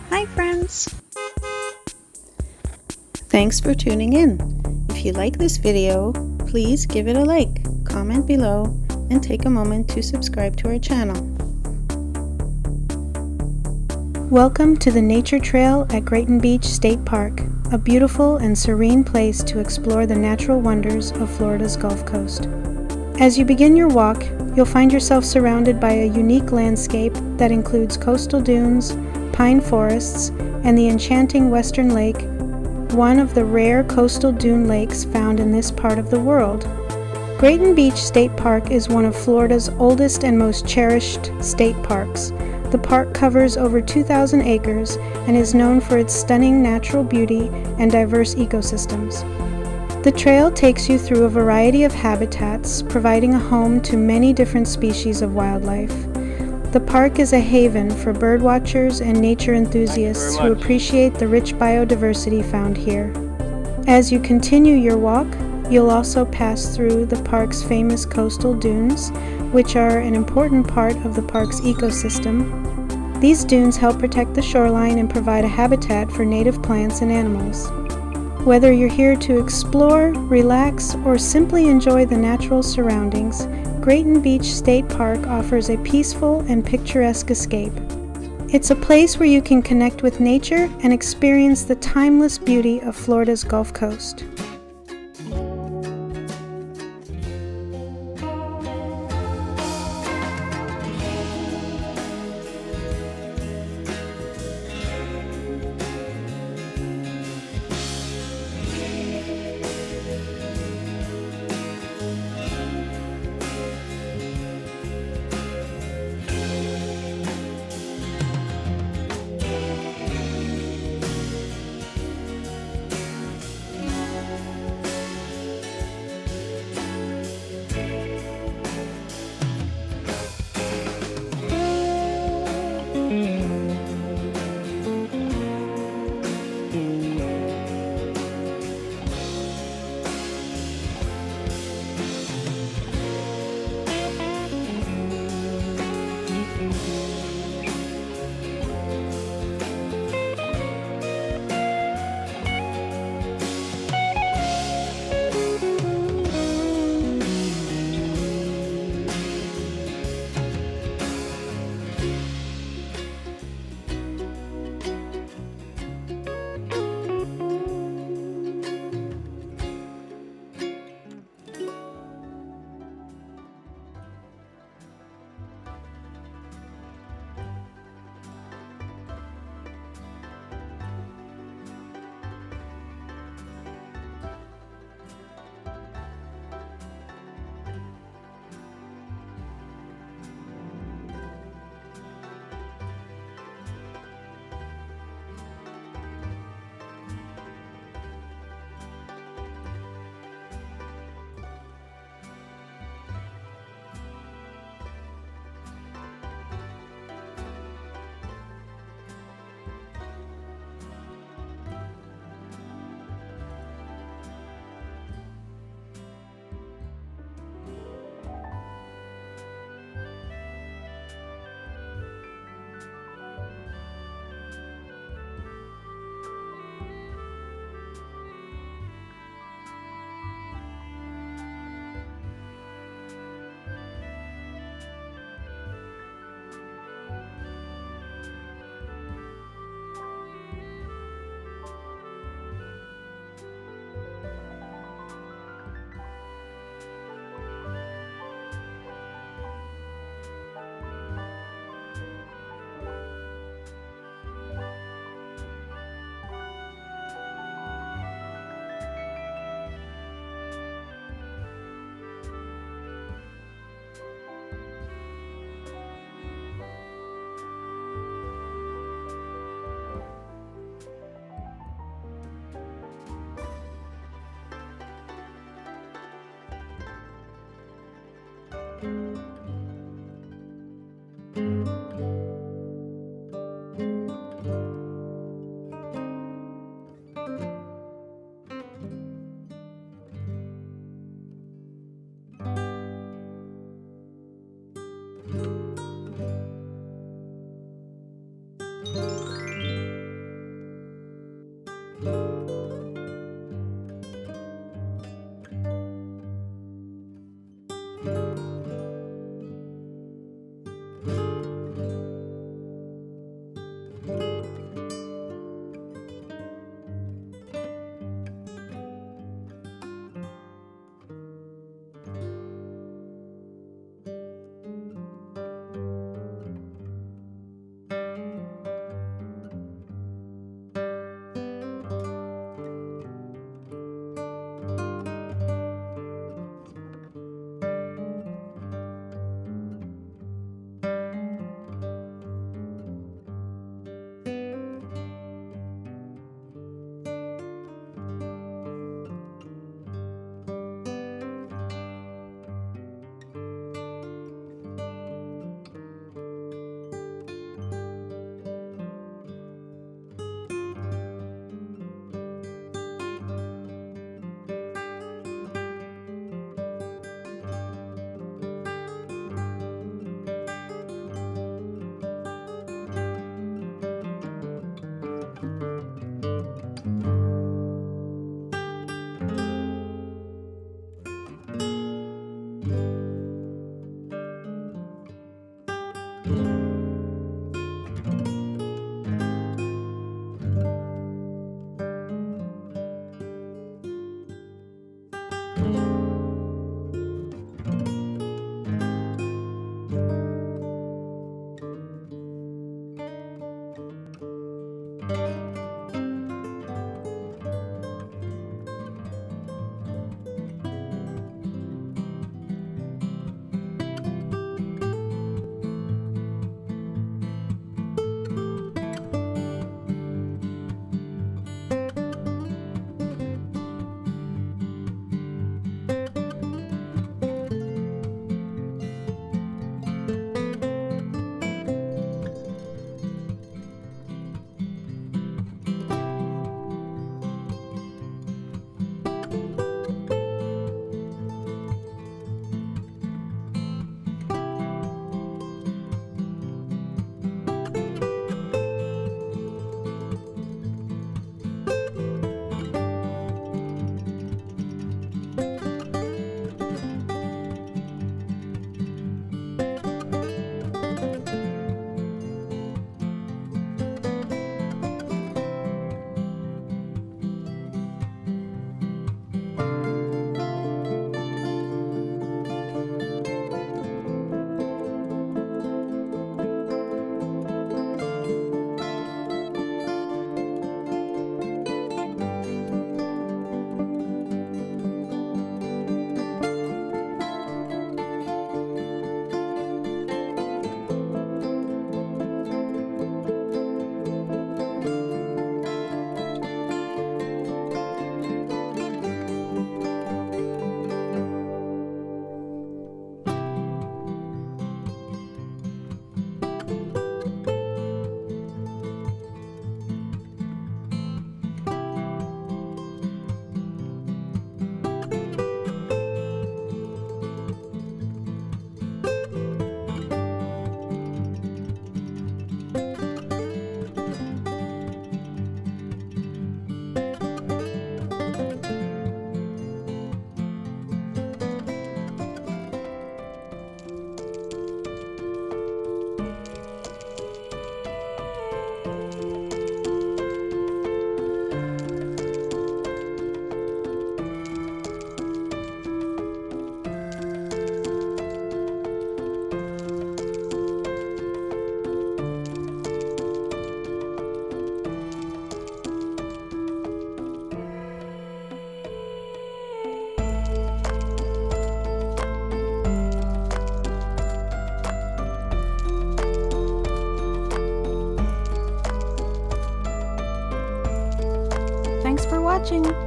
Hi friends! Thanks for tuning in. If you like this video, please give it a like, comment below, and take a moment to subscribe to our channel. Welcome to the Nature Trail at Grayton Beach State Park, a beautiful and serene place to explore the natural wonders of Florida's Gulf Coast. As you begin your walk, you'll find yourself surrounded by a unique landscape that includes coastal dunes, pine forests, and the enchanting Western Lake, one of the rare coastal dune lakes found in this part of the world. Grayton Beach State Park is one of Florida's oldest and most cherished state parks. The park covers over 2,000 acres and is known for its stunning natural beauty and diverse ecosystems. The trail takes you through a variety of habitats, providing a home to many different species of wildlife. The park is a haven for birdwatchers and nature enthusiasts who appreciate the rich biodiversity found here. As you continue your walk, you'll also pass through the park's famous coastal dunes, which are an important part of the park's ecosystem. These dunes help protect the shoreline and provide a habitat for native plants and animals. Whether you're here to explore, relax, or simply enjoy the natural surroundings, Grayton Beach State Park offers a peaceful and picturesque escape. It's a place where you can connect with nature and experience the timeless beauty of Florida's Gulf Coast. Thanks for watching!